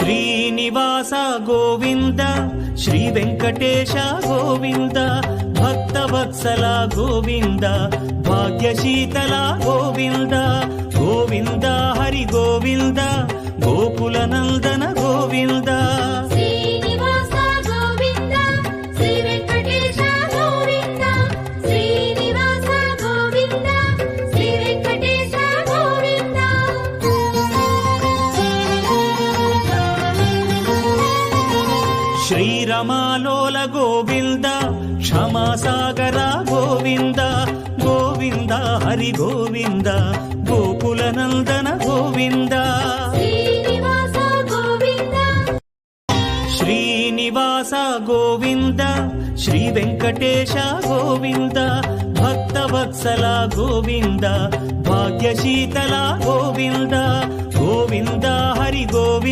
Srinivasa Govinda Shri Venkatesha Govinda Bhaktavatsala Govinda భాగ్యశీతల Govinda Govinda Hari Govinda Gokula Nandana Govinda Srinivasa Govinda Shri Venkatesha Govinda Srinivasa Govinda Shri Venkatesha Govinda శ్రీరమాలోల Govinda క్షమాసాగర Govinda Govinda Hari Govinda Gokula Nandana Govinda Srinivasa Govinda Srinivasa Govinda Shri Venkatesha Govinda Bhaktavatsala Govinda భాగ్యశీతల Govinda Govinda Hari Govinda